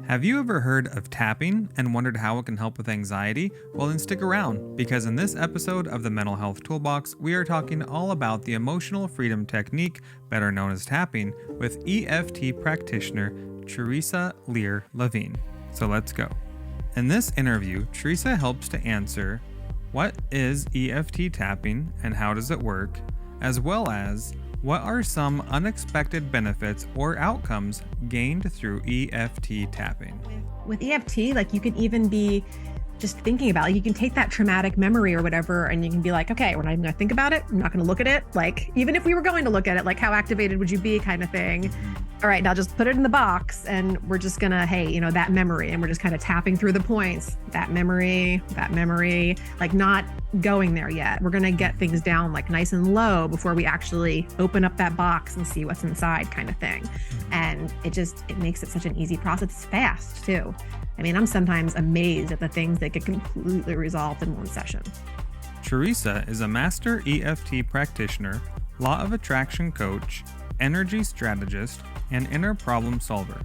Have you ever heard of tapping and wondered how it can help with anxiety? Well, then stick around, because in this episode of the Mental Health Toolbox, we are talking all about the emotional freedom technique, better known as tapping, with EFT practitioner Theresa Lear Levine. So let's go. In this interview, Theresa helps to answer what is EFT tapping and how does it work, as well as what are some unexpected benefits or outcomes gained through EFT tapping? With EFT, you can even be just thinking about it. You can take that traumatic memory or whatever, and you can be like, okay, we're not even going to think about it. I'm not going to look at it. Even if we were going to look at it, how activated would you be kind of thing. All right, now just put it in the box and we're just going to, that memory. And we're just kind of tapping through the points, that memory, not going there yet. We're going to get things down nice and low before we actually open up that box and see what's inside kind of thing. And it makes it such an easy process. It's fast too. I'm sometimes amazed at the things that get completely resolved in one session. Theresa is a master EFT practitioner, law of attraction coach, energy strategist, and inner problem solver.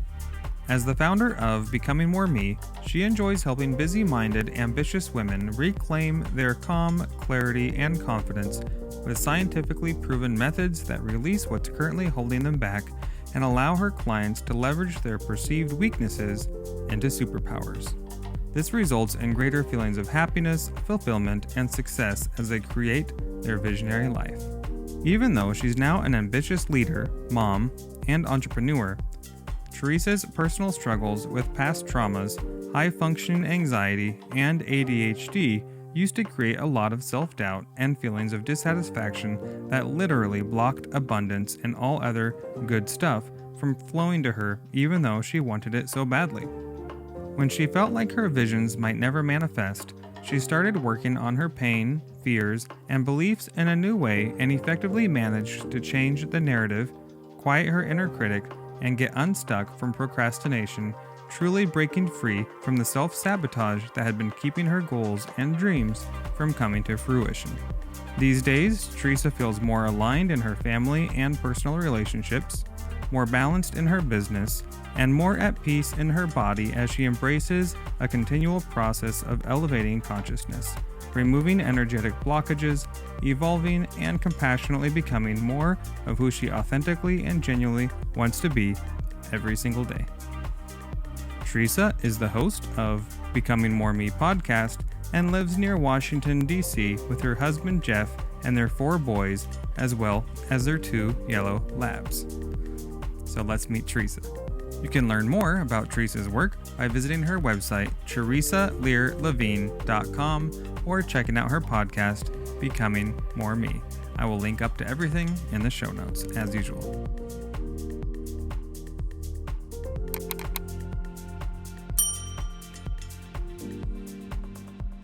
As the founder of Becoming More Me, she enjoys helping busy-minded, ambitious women reclaim their calm, clarity, and confidence with scientifically proven methods that release what's currently holding them back and allow her clients to leverage their perceived weaknesses into superpowers. This results in greater feelings of happiness, fulfillment, and success as they create their visionary life. Even though she's now an ambitious leader, mom, and entrepreneur, Theresa's personal struggles with past traumas, high-functioning anxiety, and ADHD used to create a lot of self-doubt and feelings of dissatisfaction that literally blocked abundance and all other good stuff from flowing to her even though she wanted it so badly. When she felt like her visions might never manifest, she started working on her pain, fears, and beliefs in a new way and effectively managed to change the narrative, quiet her inner critic, and get unstuck from procrastination, truly breaking free from the self-sabotage that had been keeping her goals and dreams from coming to fruition. These days, Theresa feels more aligned in her family and personal relationships, more balanced in her business, and more at peace in her body as she embraces a continual process of elevating consciousness, removing energetic blockages, evolving, and compassionately becoming more of who she authentically and genuinely wants to be every single day. Theresa is the host of Becoming More Me podcast and lives near Washington, D.C. with her husband Jeff and their 4 boys, as well as their 2 yellow labs. So let's meet Theresa. You can learn more about Theresa's work by visiting her website, theresalearlevine.com, or checking out her podcast, Becoming More Me. I will link up to everything in the show notes, as usual.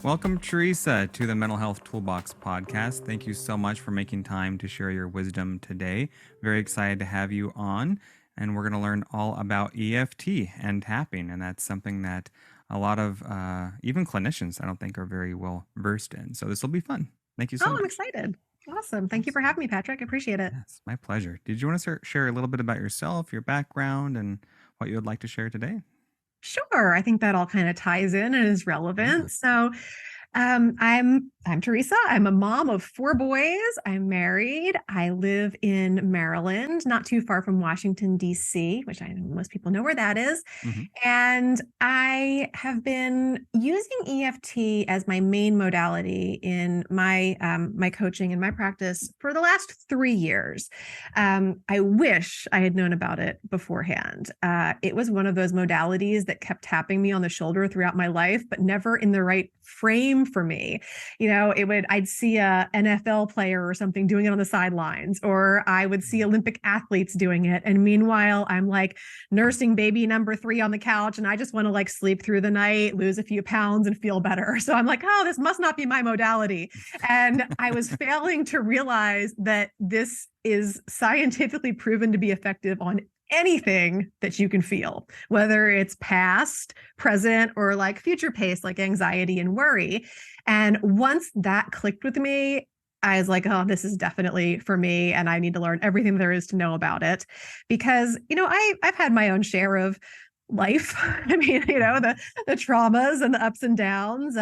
Welcome, Theresa, to the Mental Health Toolbox podcast. Thank you so much for making time to share your wisdom today. Very excited to have you on. And we're going to learn all about EFT and tapping. And that's something that a lot of even clinicians, I don't think, are very well versed in. So this will be fun. Thank you so much. I'm excited. Awesome. Thank you for having me, Patrick. I appreciate it. Yes, my pleasure. Did you want to share a little bit about yourself, your background, and what you would like to share today? Sure. I think that all kind of ties in and is relevant. Yeah. So I'm Theresa. I'm a mom of 4 boys. I'm married. I live in Maryland, not too far from Washington, D.C., which I know most people know where that is. Mm-hmm. And I have been using EFT as my main modality in my my coaching and my practice for the last 3 years. I wish I had known about it beforehand. It was one of those modalities that kept tapping me on the shoulder throughout my life, but never in the right frame for me. I'd see a NFL player or something doing it on the sidelines, or I would see Olympic athletes doing it. And meanwhile, I'm nursing baby number 3 on the couch, and I just want to sleep through the night, lose a few pounds and feel better. So I'm oh, this must not be my modality. And I was failing to realize that this is scientifically proven to be effective on anything that you can feel, whether it's past, present, or future pace, anxiety and worry. And once that clicked with me, I was oh, this is definitely for me. And I need to learn everything there is to know about it because, I've had my own share of life. I mean, the traumas and the ups and downs.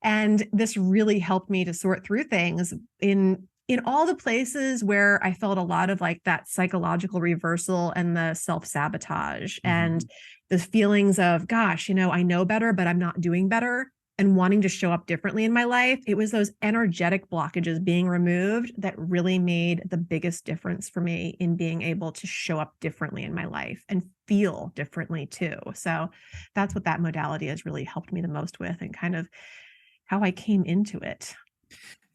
And this really helped me to sort through things in all the places where I felt a lot of like that psychological reversal and the self-sabotage and the feelings of, gosh, I know better, but I'm not doing better, and wanting to show up differently in my life. It was those energetic blockages being removed that really made the biggest difference for me in being able to show up differently in my life and feel differently too. So that's what that modality has really helped me the most with, and kind of how I came into it.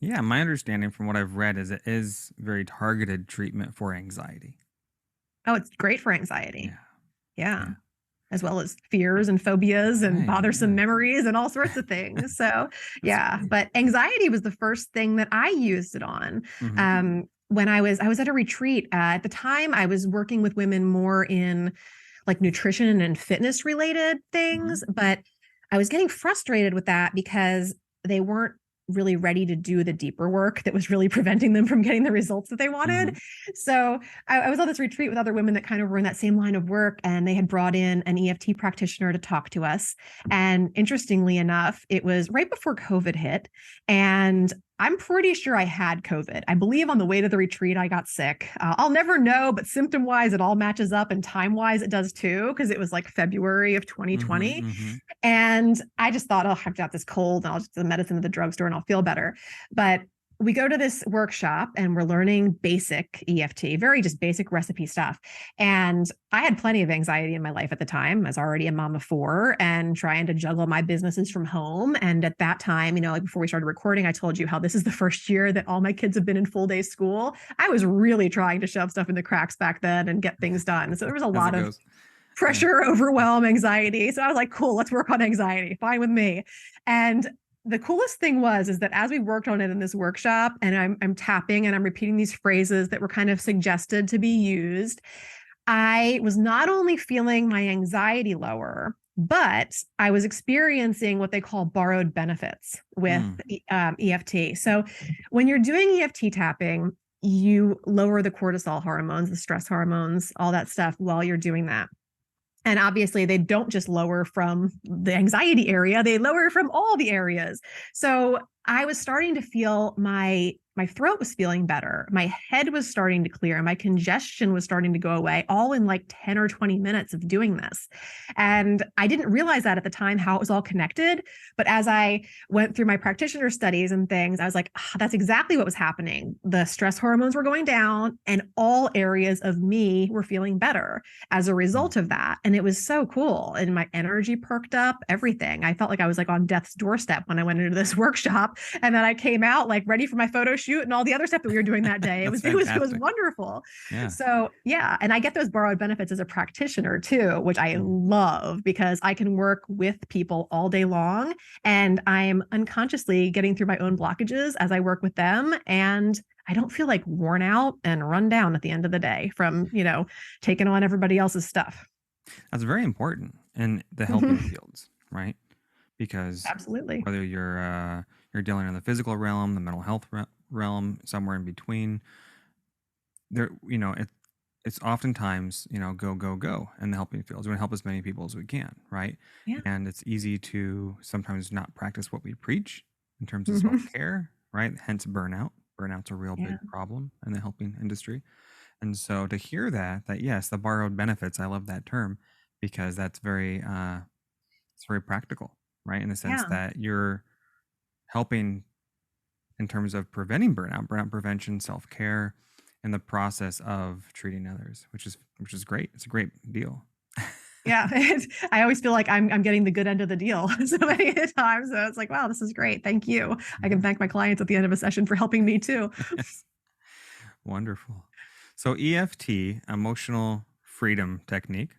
Yeah, my understanding from what I've read is it is very targeted treatment for anxiety. Oh, it's great for anxiety. Yeah. Yeah. Yeah. As well as fears and phobias and Right, bothersome yeah. memories and all sorts of things. So, That's yeah, great. but anxiety was the first thing that I used it on. Mhm. When I was at a retreat. At the time, I was working with women more in like nutrition and fitness related things, Mhm. but I was getting frustrated with that because they weren't really ready to do the deeper work that was really preventing them from getting the results that they wanted. Mhm. So I was on this retreat with other women that kind of were in that same line of work, and they had brought in an EFT practitioner to talk to us. And interestingly enough, it was right before COVID hit, and I'm pretty sure I had COVID. I believe on the way to the retreat, I got sick. I'll never know, but symptom wise, it all matches up, and time wise, it does too, because it was like February of Mhm. 2020. Mhm. And I just thought, oh, I've got this cold, and I'll just the medicine at the drugstore and I'll feel better. But we go to this workshop and we're learning basic EFT, very just basic recipe stuff. And I had plenty of anxiety in my life at the time. I was already a mom of four and trying to juggle my businesses from home. And at that time, like before we started recording, I told you how this is the first year that all my kids have been in full day school. I was really trying to shove stuff in the cracks back then and get things done. So there was a As lot it of goes. Yeah. pressure, overwhelm, anxiety. So I was like, cool, let's work on anxiety. Fine with me. And the coolest thing is that as we worked on it in this workshop, and I'm tapping and I'm repeating these phrases that were kind of suggested to be used, I was not only feeling my anxiety lower, but I was experiencing what they call borrowed benefits with Mm. EFT. So when you're doing EFT tapping, you lower the cortisol hormones, the stress hormones, all that stuff while you're doing that. And obviously, they don't just lower from the anxiety area, they lower from all the areas. So I was starting to feel my throat was feeling better. My head was starting to clear. My congestion was starting to go away, all in like 10 or 20 minutes of doing this. And I didn't realize that at the time, how it was all connected. But as I went through my practitioner studies and things, I was like, that's exactly what was happening. The stress hormones were going down, and all areas of me were feeling better as a result of that. And it was so cool. And my energy perked up, everything. I felt like I was like on death's doorstep when I went into this workshop. And then I came out like ready for my photo shoot and all the other stuff that we were doing that day. It That's was fantastic. wonderful. Yeah. So yeah. And I get those borrowed benefits as a practitioner too, which I love because I can work with people all day long, and I'm unconsciously getting through my own blockages as I work with them. And I don't feel like worn out and run down at the end of the day from, taking on everybody else's stuff. That's very important in the helping fields, right? Because Absolutely. whether you're dealing in the physical realm, the mental health realm, somewhere in between, there, it's oftentimes, go, go, go in the helping fields. We want to help as many people as we can, right? Yeah. And it's easy to sometimes not practice what we preach in terms of Mhm. self-care, right? Hence burnout. Burnout's a real Yeah. big problem in the helping industry. And so to hear that yes, the borrowed benefits, I love that term because that's it's very practical, right? In the sense Yeah. that you're helping in terms of preventing burnout prevention, self-care, and the process of treating others, which is great. It's a great deal. Yeah. I always feel like I'm getting the good end of the deal so many times. So it's like, wow, this is great. Thank you. I can Yeah. thank my clients at the end of a session for helping me too. Yes. Wonderful. So EFT, emotional freedom technique,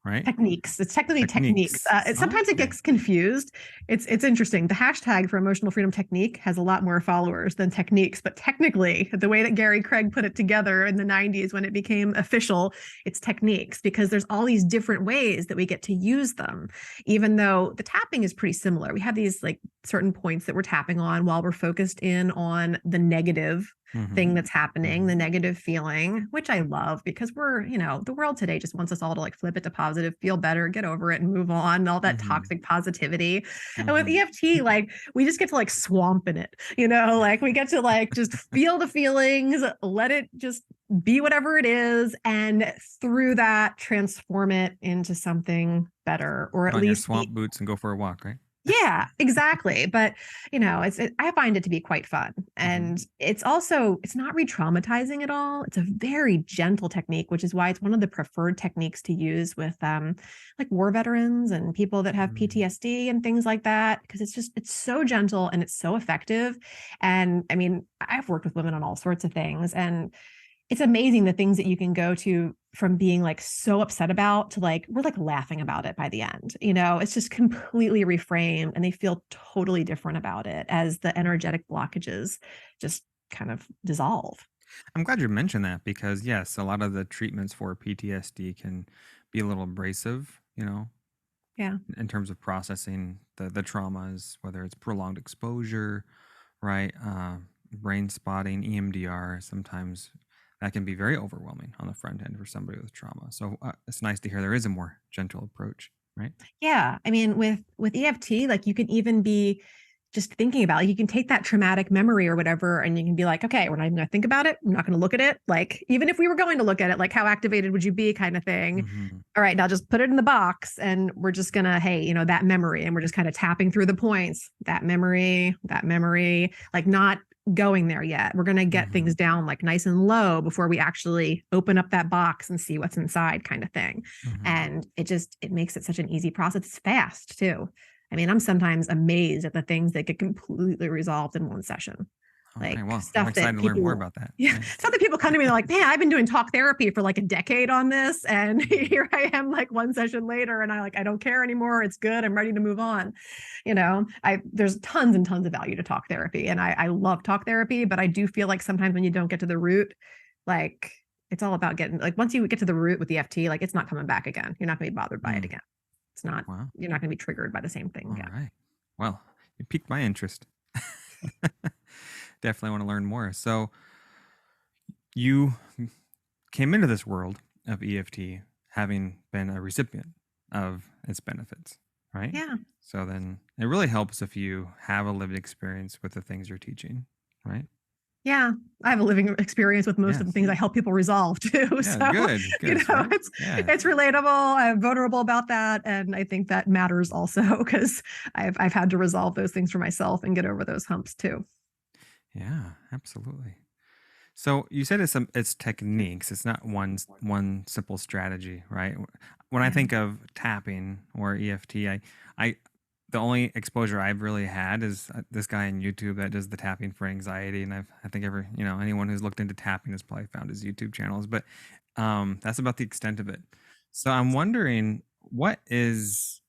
right? Techniques. It's technically techniques. Techniques. Sometimes it Okay. gets confused. It's interesting. The hashtag for emotional freedom technique has a lot more followers than techniques, but technically, the way that Gary Craig put it together in the 90s when it became official, it's techniques because there's all these different ways that we get to use them, even though the tapping is pretty similar. We have these like certain points that we're tapping on while we're focused in on the negative thing Mm-hmm. that's happening, Mm-hmm. the negative feeling, which I love because the world today just wants us all to like flip it to positive, feel better, get over it and move on, and all that Mm-hmm. toxic positivity. And with Mm-hmm. EFT, like we just get to like swamp in it, like we get to like just feel the feelings, let it just be whatever it is, and through that transform it into something better, or Put at on your least swamp boots and go for a walk, right? yeah, exactly. But I find it to be quite fun, Mm-hmm. and it's not re-traumatizing at all. It's a very gentle technique, which is why it's one of the preferred techniques to use with like war veterans and people that have Mm-hmm. PTSD and things like that, because it's so gentle and it's so effective. And I mean, I've worked with women on all sorts of things, and it's amazing the things that you can go to from being like so upset about to like we're like laughing about it by the end. It's just completely reframed and they feel totally different about it as the energetic blockages just kind of dissolve. I'm glad you mentioned that because yes, a lot of the treatments for PTSD can be a little abrasive, Yeah. in terms of processing the traumas, whether it's prolonged exposure, right? Brain spotting, EMDR, sometimes that can be very overwhelming on the front end for somebody with trauma. So it's nice to hear there is a more gentle approach, right? Yeah. I mean, with EFT, like you can even be just thinking about it. You can take that traumatic memory or whatever, and you can be like, okay, we're not even gonna think about it. I'm not gonna look at it. Like, even if we were going to look at it, like how activated would you be kind of thing. Mm-hmm. All right, now just put it in the box and we're just gonna, hey, that memory, and we're just kind of tapping through the points. That memory, like not going there yet. We're gonna get Mm-hmm. things down like nice and low before we actually open up that box and see what's inside, kind of thing. Mm-hmm. And it makes it such an easy process. It's fast too. I mean, I'm sometimes amazed at the things that get completely resolved in one session. All Like right. Well, I'm stuff excited that to learn more people, about that. yeah, Yeah. stuff that people come to me, they're like, man, I've been doing talk therapy for like a decade on this. And Mm-hmm. here I am like one session later and I don't care anymore. It's good. I'm ready to move on. There's tons and tons of value to talk therapy. And I love talk therapy, but I do feel like sometimes when you don't get to the root, like it's all about getting like once you get to the root with the EFT, like it's not coming back again. You're not gonna be bothered by it Mm. again. It's not, Wow. you're not gonna be triggered by the same thing All again. right. Well, you piqued my interest. Definitely want to learn more. So you came into this world of EFT having been a recipient of its benefits, right? Yeah. So then it really helps if you have a lived experience with the things you're teaching, right? Yeah. I have a living experience with most of the Yes. things I help people resolve too. Yeah, So, good. Good. Right? it's Yeah. it's relatable. I'm vulnerable about that. And I think that matters also because I've had to resolve those things for myself and get over those humps too. Yeah, absolutely. So you said it's techniques. It's not one simple strategy, right? When I Yeah. think of tapping or EFT, I the only exposure I've really had is this guy on YouTube that does the tapping for anxiety, and I think anyone who's looked into tapping has probably found his YouTube channels, but that's about the extent of it. So I'm wondering, what is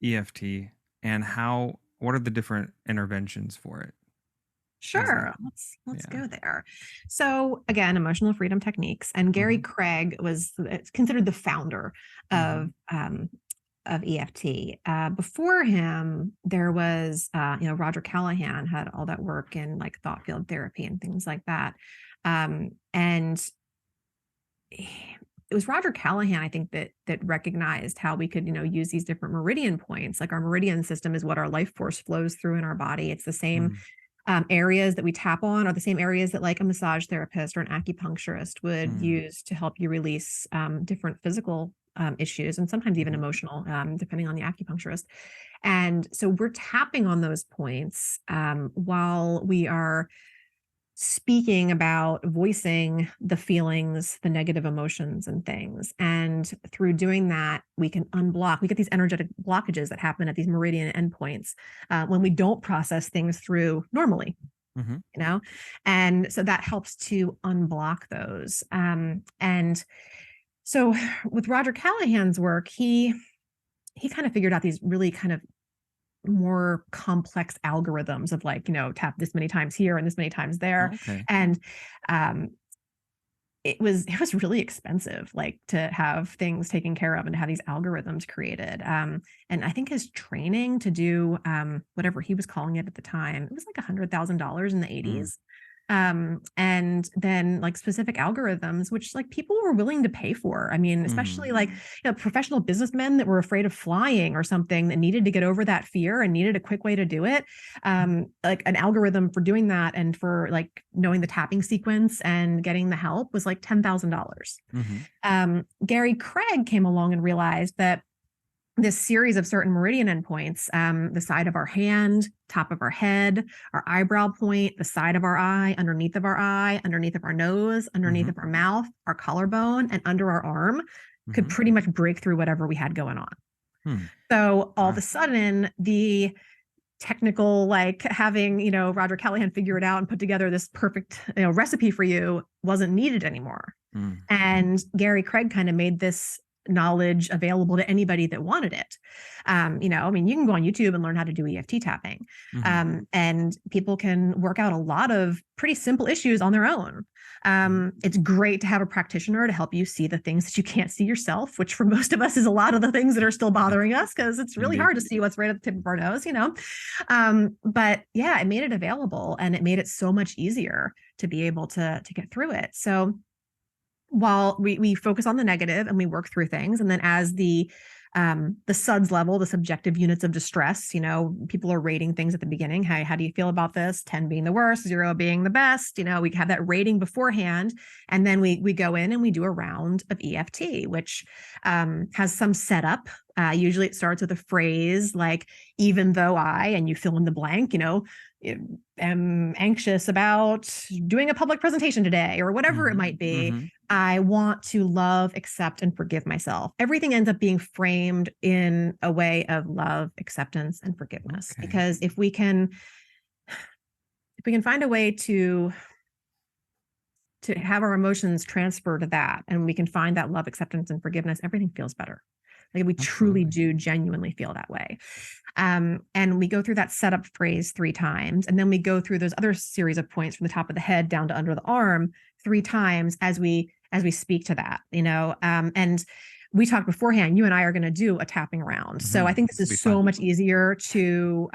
EFT and what are the different interventions for it? Is that Sure. Let's yeah? go there. So again, emotional freedom techniques, and Gary Mm-hmm. Craig was it's considered the founder Mm-hmm. of EFT. Before him, there was Roger Callahan had all that work in like thought field therapy and things like that. And it was Roger Callahan, I think, that recognized how we could, use these different meridian points. Like our meridian system is what our life force flows through in our body. It's the same areas that we tap on are the same areas that like a massage therapist or an acupuncturist would Mm-hmm. use to help you release different physical issues and sometimes even Mm-hmm. emotional, depending on the acupuncturist. And so we're tapping on those points while we are speaking about voicing the feelings, the negative emotions and things. And through doing that, we can unblock, we get these energetic blockages that happen at these meridian endpoints when we don't process things through normally, Mm-hmm. and so that helps to unblock those. And so with Roger Callahan's work, he kind of figured out these really kind of more complex algorithms of like, tap this many times here and this many times there. Okay. And um, it was really expensive, like to have things taken care of and to have these algorithms created. And I think his training to do whatever he was calling it at the time, it was like $100,000 in the Mm. 80s. And then like specific algorithms, which like people were willing to pay for. I mean, especially like, professional businessmen that were afraid of flying or something that needed to get over that fear and needed a quick way to do it. Like an algorithm for doing that and for like knowing the tapping sequence and getting the help was like $10,000. Gary Craig came along and realized that this series of certain meridian endpoints, the side of our hand, top of our head, our eyebrow point, the side of our eye, underneath of our nose, underneath of our mouth, our collarbone, and under our arm could pretty much break through whatever we had going on. So all of a sudden, the technical, like having, Roger Callahan figure it out and put together this perfect, recipe for you wasn't needed anymore. And Gary Craig kind of made this knowledge available to anybody that wanted it. I mean, you can go on YouTube and learn how to do EFT tapping. And people can work out a lot of pretty simple issues on their own. It's great to have a practitioner to help you see the things that you can't see yourself, which for most of us is a lot of the things that are still bothering us, because it's really hard to see what's right at the tip of our nose, But yeah, it made it available, and it made it so much easier to be able to get through it. So while we focus on the negative and we work through things, and then as the SUDS level, the subjective units of distress, people are rating things at the beginning. Hey, how do you feel about this? 10 being the worst, 0 being the best. We have that rating beforehand, and then we go in and we do a round of EFT, which has some setup. Usually it starts with a phrase like, even though I, and you fill in the blank, am anxious about doing a public presentation today, or whatever it might be. I want to love, accept, and forgive myself. Everything ends up being framed in a way of love, acceptance, and forgiveness. Because if we can find a way to have our emotions transfer to that, and we can find that love, acceptance, and forgiveness, everything feels better. Like we truly do genuinely feel that way. And we go through that setup phrase 3 times, and then we go through those other series of points from the top of the head down to under the arm 3 times as we speak to that, and we talked beforehand, you and I are going to do a tapping round. So I think this is so much easier to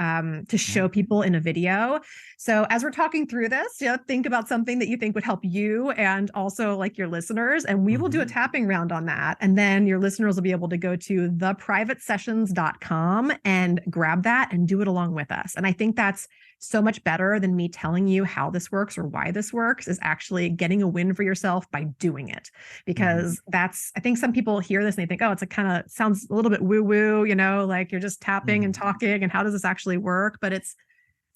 show people in a video. So as we're talking through this, think about something that you think would help you and also like your listeners, and we will do a tapping round on that. And then your listeners will be able to go to theprivatesessions.com and grab that and do it along with us. And I think that's so much better than me telling you how this works or why this works, is actually getting a win for yourself by doing it. Because I think some people hear this and they think, oh, it's kind of sounds a little bit woo woo, like you're just tapping and talking, and how does this actually work? But it's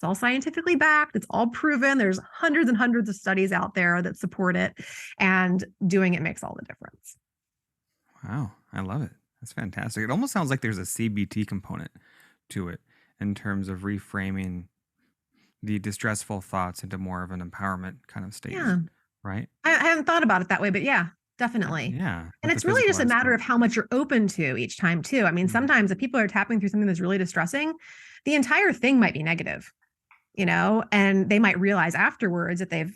all scientifically backed. It's all proven. There's hundreds and hundreds of studies out there that support it, and doing it makes all the difference. Wow. I love it. That's fantastic. It almost sounds like there's a CBT component to it in terms of reframing the distressful thoughts into more of an empowerment kind of state. Yeah. Right. I haven't thought about it that way, but yeah, definitely. Yeah. And it's really just a matter of how much you're open to each time too. I mean, sometimes if people are tapping through something that's really distressing, the entire thing might be negative, and they might realize afterwards that they've,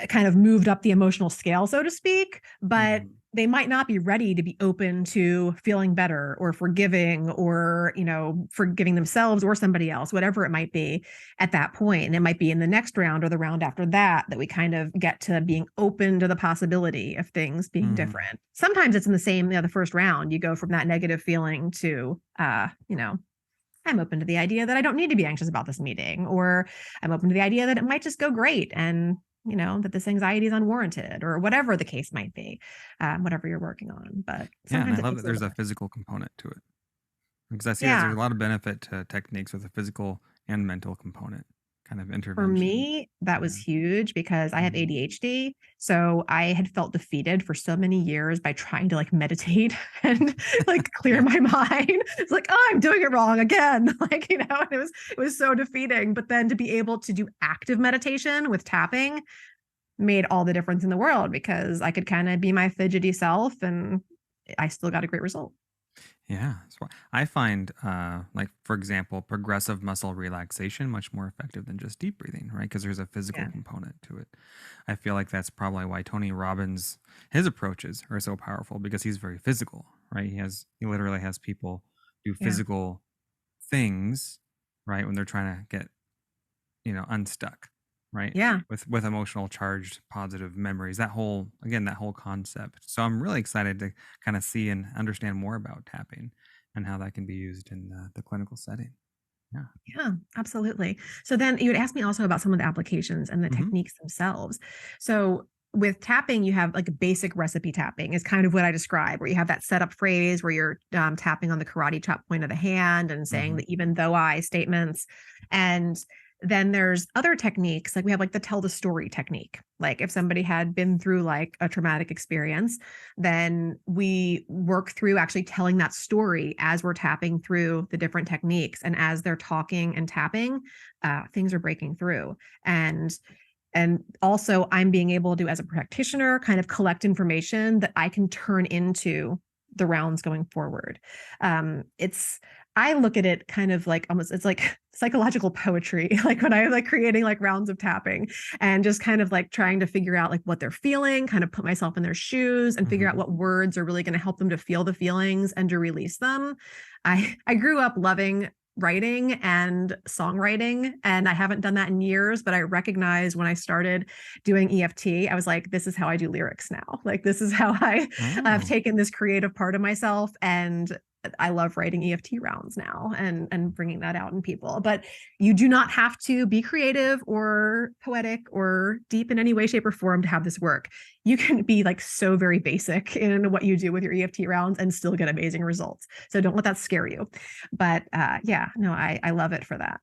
kind of moved up the emotional scale, so to speak, but they might not be ready to be open to feeling better or forgiving, or, forgiving themselves or somebody else, whatever it might be at that point. And it might be in the next round or the round after that we kind of get to being open to the possibility of things being different. Sometimes it's in the same, the first round, you go from that negative feeling to, I'm open to the idea that I don't need to be anxious about this meeting, or I'm open to the idea that it might just go great, and that this anxiety is unwarranted, or whatever the case might be, whatever you're working on. But sometimes I love that there's a physical component to it, because I see that there's a lot of benefit to techniques with a physical and mental component kind of intervention. For me, that was huge, because I have ADHD. So I had felt defeated for so many years by trying to like meditate and like clear my mind. It's like, oh, I'm doing it wrong again. And it was so defeating. But then to be able to do active meditation with tapping made all the difference in the world, because I could kind of be my fidgety self and I still got a great result. Yeah. So I find, like, for example, progressive muscle relaxation much more effective than just deep breathing, right? Because there's a physical component to it. I feel like that's probably why Tony Robbins, his approaches are so powerful, because he's very physical, right? He literally has people do physical things, right? When they're trying to get, unstuck. right? Yeah. With emotional charged positive memories. That whole concept. So I'm really excited to kind of see and understand more about tapping and how that can be used in the clinical setting. Yeah. Yeah, absolutely. So then you would ask me also about some of the applications and the Hmm. techniques themselves. So with tapping, you have like a basic recipe tapping is kind of what I describe, where you have that setup phrase where you're tapping on the karate chop point of the hand and saying Hmm. the even though I statements. And then there's other techniques, like we have like the tell the story technique. Like if somebody had been through like a traumatic experience, then we work through actually telling that story as we're tapping through the different techniques. And as they're talking and tapping, things are breaking through. And also I'm being able to, as a practitioner, kind of collect information that I can turn into the rounds going forward. It's I look at it kind of like almost it's like psychological poetry, like when I like creating like rounds of tapping and just kind of like trying to figure out like what they're feeling, kind of put myself in their shoes and figure out Hmm. what words are really going to help them to feel the feelings and to release them. I grew up loving writing and songwriting, and I haven't done that in years, but I recognized when I started doing EFT, I was like, this is how I do lyrics now. Like this is how I've Oh. taken this creative part of myself, and I love writing EFT rounds now and bringing that out in people. But you do not have to be creative or poetic or deep in any way, shape, or form to have this work. You can be like so very basic in what you do with your EFT rounds and still get amazing results. So don't let that scare you. But yeah, no, I love it for that.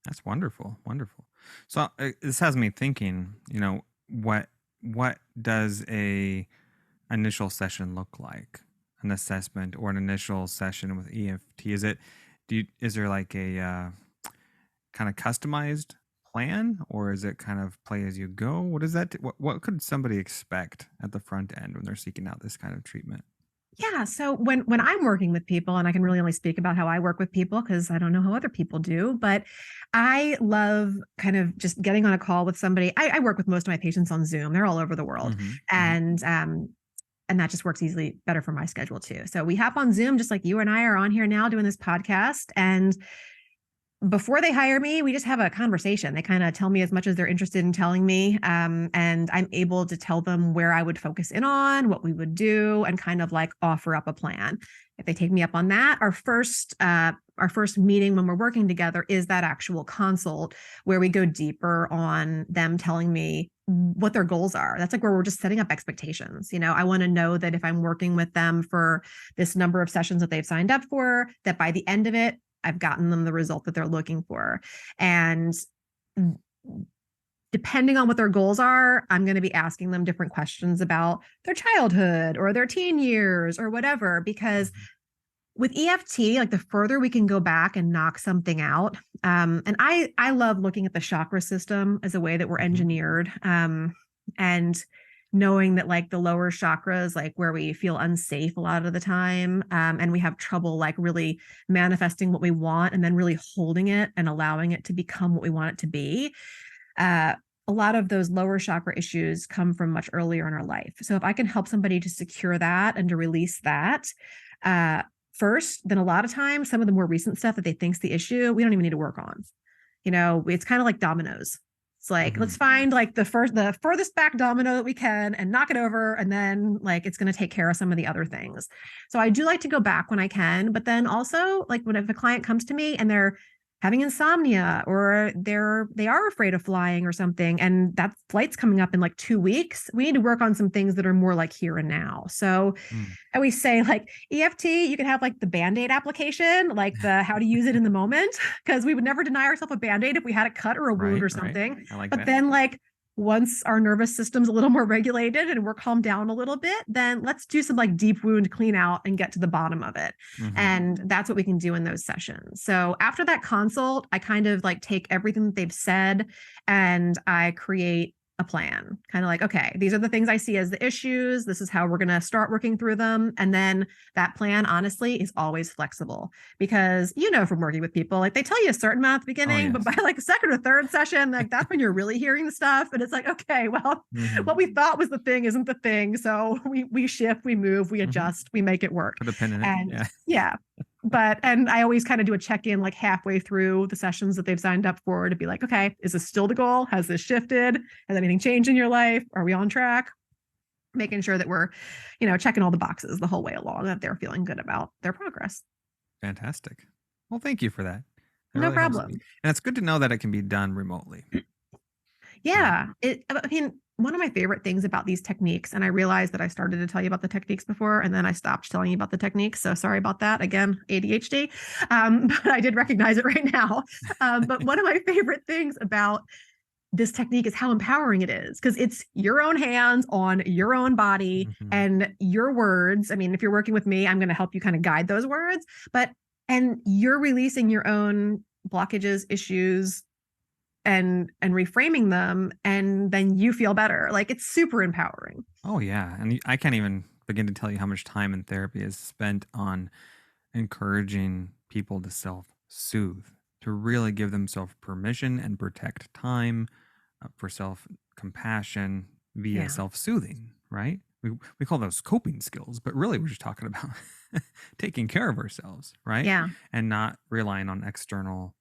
That's wonderful, wonderful. So this has me thinking. What does a initial session look like? An assessment or an initial session with EFT? Is there like a kind of customized plan, or is it kind of play as you go? What is that? What could somebody expect at the front end when they're seeking out this kind of treatment? Yeah. So when I'm working with people, and I can really only speak about how I work with people because I don't know how other people do, but I love kind of just getting on a call with somebody. I work with most of my patients on Zoom. They're all over the world. Hmm. Hmm. And that just works easily better for my schedule too. So we hop on Zoom just like you and I are on here now doing this podcast. And before they hire me, we just have a conversation. They kind of tell me as much as they're interested in telling me. And I'm able to tell them where I would focus in on, what we would do, and kind of like offer up a plan. If they take me up on that, our first meeting when we're working together is that actual consult where we go deeper on them telling me what their goals are. That's like where we're just setting up expectations. You know, I want to know that if I'm working with them for this number of sessions that they've signed up for, that by the end of it, I've gotten them the result that they're looking for. And depending on what their goals are, I'm going to be asking them different questions about their childhood or their teen years or whatever. Because with EFT, like the further we can go back and knock something out, and I love looking at the chakra system as a way that we're Hmm. engineered, and knowing that like the lower chakras, like where we feel unsafe a lot of the time, and we have trouble like really manifesting what we want and then really holding it and allowing it to become what we want it to be. Uh, a lot of those lower chakra issues come from much earlier in our life. So if I can help somebody to secure that and to release that, uh, first, then a lot of times some of the more recent stuff that they think's the issue, we don't even need to work on. You know, it's kind of like dominoes. It's like, Hmm. let's find like the furthest back domino that we can and knock it over. And then like, it's going to take care of some of the other things. So I do like to go back when I can, but then also like when if a client comes to me and they're having insomnia or they are afraid of flying or something and that flight's coming up in like 2 weeks, we need to work on some things that are more like here and now. So Mm. I always say like EFT, you can have like the Band-Aid application, like the how to use it in the moment, because we would never deny ourselves a Band-Aid if we had a cut or a wound Right, or right. something. I like But that. then like once our nervous system's a little more regulated and we're calmed down a little bit, then let's do some like deep wound clean out and get to the bottom of it. Hmm. And that's what we can do in those sessions. So after that consult, I kind of like take everything that they've said and I create a plan, kind of like, okay, these are the things I see as the issues. This is how we're going to start working through them. And then that plan, honestly, is always flexible because, you know, from working with people, like they tell you a certain amount at the Oh, beginning, but yes. by like the second or third session, like that's when you're really hearing the stuff. And it's like, okay, well, Hmm. what we thought was the thing isn't the thing. So we shift, we move, we Hmm. adjust, we make it work. Put a pin in it. And Yeah. yeah. And I always kind of do a check-in like halfway through the sessions that they've signed up for to be like, okay, is this still the goal? Has this shifted? Has anything changed in your life? Are we on track? Making sure that we're, checking all the boxes the whole way along, that they're feeling good about their progress. Fantastic. Well, thank you for that. That No really helps me. problem. And it's good to know that it can be done remotely. Yeah. One of my favorite things about these techniques, and I realized that I started to tell you about the techniques before, and then I stopped telling you about the techniques. So sorry about that. Again, ADHD. But I did recognize it right now. But one of my favorite things about this technique is how empowering it is, because it's your own hands on your own body and your words. I mean, if you're working with me, I'm going to help you kind of guide those words, and you're releasing your own blockages, issues, and reframing them, and then you feel better. Like, it's super empowering. Oh yeah. And I can't even begin to tell you how much time in therapy is spent on encouraging people to self-soothe, to really give themselves permission and protect time for self-compassion via self-soothing, right? We call those coping skills, but really we're just talking about taking care of ourselves, right? Yeah. And not relying on external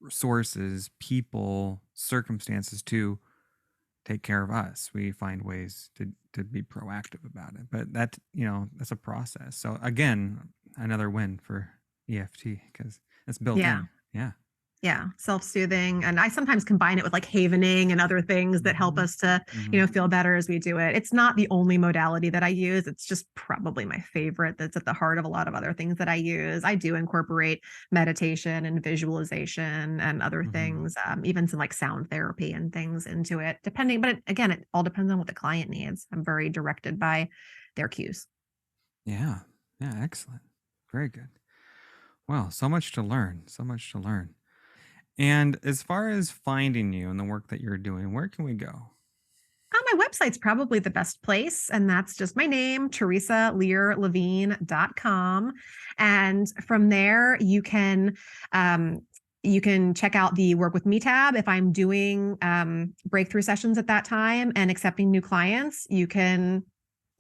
sources, people, circumstances to take care of us. We find ways to be proactive about it. But that's a process. So again, another win for EFT because it's built in. Yeah. Yeah. Self-soothing. And I sometimes combine it with like havening and other things that help us to, feel better as we do it. It's not the only modality that I use. It's just probably my favorite that's at the heart of a lot of other things that I use. I do incorporate meditation and visualization and other things, even some like sound therapy and things into it, depending. But again, it all depends on what the client needs. I'm very directed by their cues. Yeah. Yeah. Excellent. Very good. Wow. So much to learn. So much to learn. And as far as finding you and the work that you're doing, where can we go? My website's probably the best place. And that's just my name, TheresaLearLevine.com. And from there, you can check out the Work With Me tab. If I'm doing breakthrough sessions at that time and accepting new clients, you can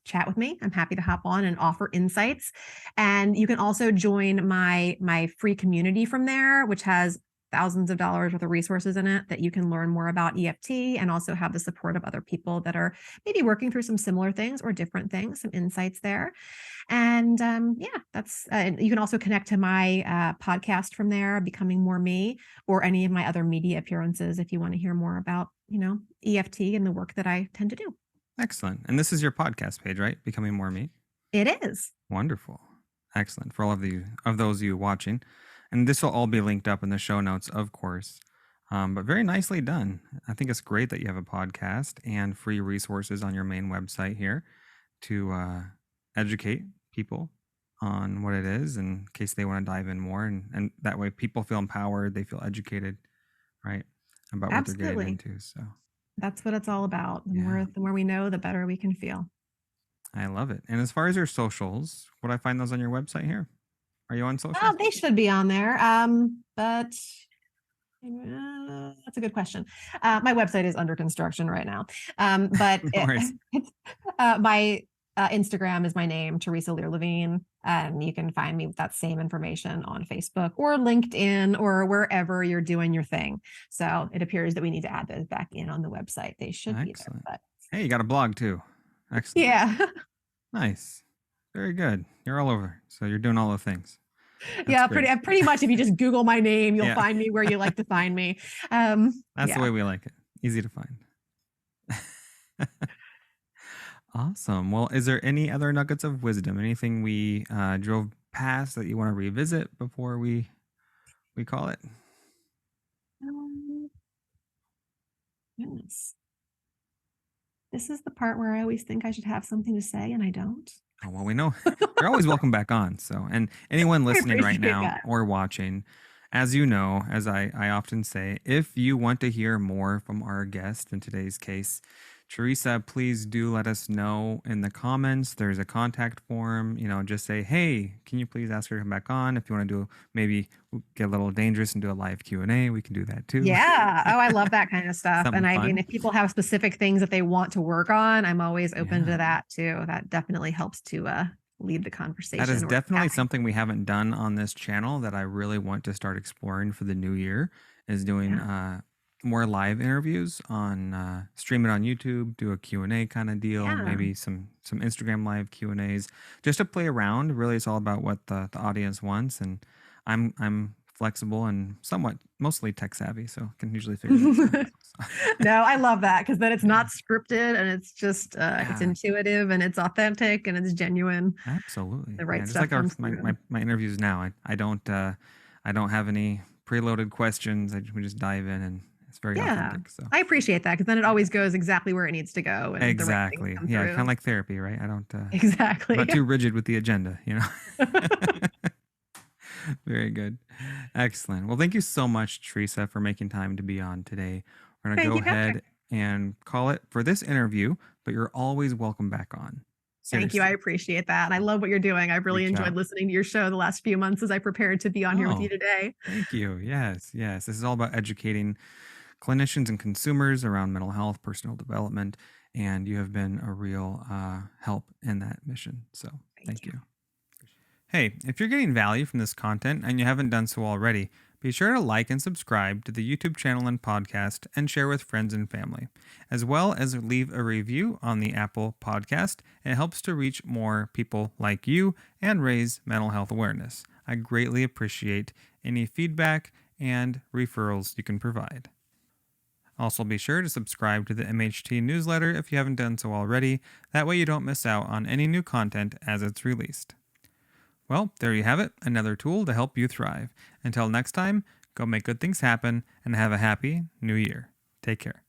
chat with me. I'm happy to hop on and offer insights. And you can also join my free community from there, which has thousands of dollars worth of resources in it that you can learn more about EFT and also have the support of other people that are maybe working through some similar things or different things, some insights there. And that's you can also connect to my podcast from there, Becoming More Me, or any of my other media appearances if you want to hear more about, EFT and the work that I tend to do. Excellent. And this is your podcast page, right? Becoming More Me? It is. Wonderful. Excellent. For all of those of you watching. And this will all be linked up in the show notes, of course. But very nicely done. I think it's great that you have a podcast and free resources on your main website here to educate people on what it is in case they want to dive in more. And that way people feel empowered, they feel educated, right, about what they're getting into. So that's what it's all about. The more we know, the better we can feel. I love it. And as far as your socials, would I find those on your website here? Are you on social? Oh, they should be on there. But that's a good question. My website is under construction right now. But my Instagram is my name, Theresa Lear Levine. And you can find me with that same information on Facebook or LinkedIn or wherever you're doing your thing. So it appears that we need to add those back in on the website. They should be there. But... Hey, you got a blog too. Excellent. Yeah. Nice. Very good. You're all over. So you're doing all the things. That's pretty much. If you just Google my name, you'll find me where you like to find me. That's the way we like it. Easy to find. Awesome. Well, is there any other nuggets of wisdom? Anything we drove past that you want to revisit before we call it? Goodness. This is the part where I always think I should have something to say and I don't. Oh, well, we know you're always welcome back on. So, and anyone listening right now or watching, as you know, as I often say, if you want to hear more from our guest, in today's case, Theresa, please do let us know in the comments. There's a contact form, just say, hey, can you please ask her to come back on? If you want to do, maybe get a little dangerous and do a live Q&A, we can do that too. Yeah. Oh, I love that kind of stuff. And I mean, if people have specific things that they want to work on, I'm always open to that too. That definitely helps to lead the That conversation is or definitely tapping. something we haven't done on this channel that I really want to start exploring for the new year is doing Yeah. more live interviews on stream it on YouTube, do a Q&A kind of deal, Yeah. maybe some Instagram live Q&As just to play around. Really, it's all about what the audience wants, and I'm flexible and somewhat mostly tech savvy, so can usually figure that stuff out. So, No, I love that because then it's yeah. not scripted and it's just it's Yeah. intuitive and it's authentic and it's genuine. Absolutely. The right Yeah, just stuff like comes my, through. my interviews now. I don't have any preloaded questions. We just dive in and it's very Yeah. authentic. So I appreciate that because then it always goes exactly where it needs to go and the right things exactly. come Yeah, kind of through. like therapy, right? I'm Exactly. not too rigid with the agenda, you know. Very good. Excellent. Well, thank you so much, Teresa, for making time to be on today. We're going to Thank go you, Patrick. ahead and call it for this interview, but you're always welcome back on. Thank you. I Seriously. appreciate that. I love what you're doing. I've really Reach enjoyed out. listening to your show the last few months as I prepared to be on here with you Oh, today. thank you. Yes, yes. This is all about educating clinicians and consumers around mental health, personal development, and you have been a real help in that mission. So Thank thank you. you. Hey, if you're getting value from this content and you haven't done so already, be sure to like and subscribe to the YouTube channel and podcast and share with friends and family, as well as leave a review on the Apple podcast. It helps to reach more people like you and raise mental health awareness. I greatly appreciate any feedback and referrals you can provide. Also, be sure to subscribe to the MHT newsletter if you haven't done so already. That way, you don't miss out on any new content as it's released. Well, there you have it, another tool to help you thrive. Until next time, go make good things happen and have a happy new year. Take care.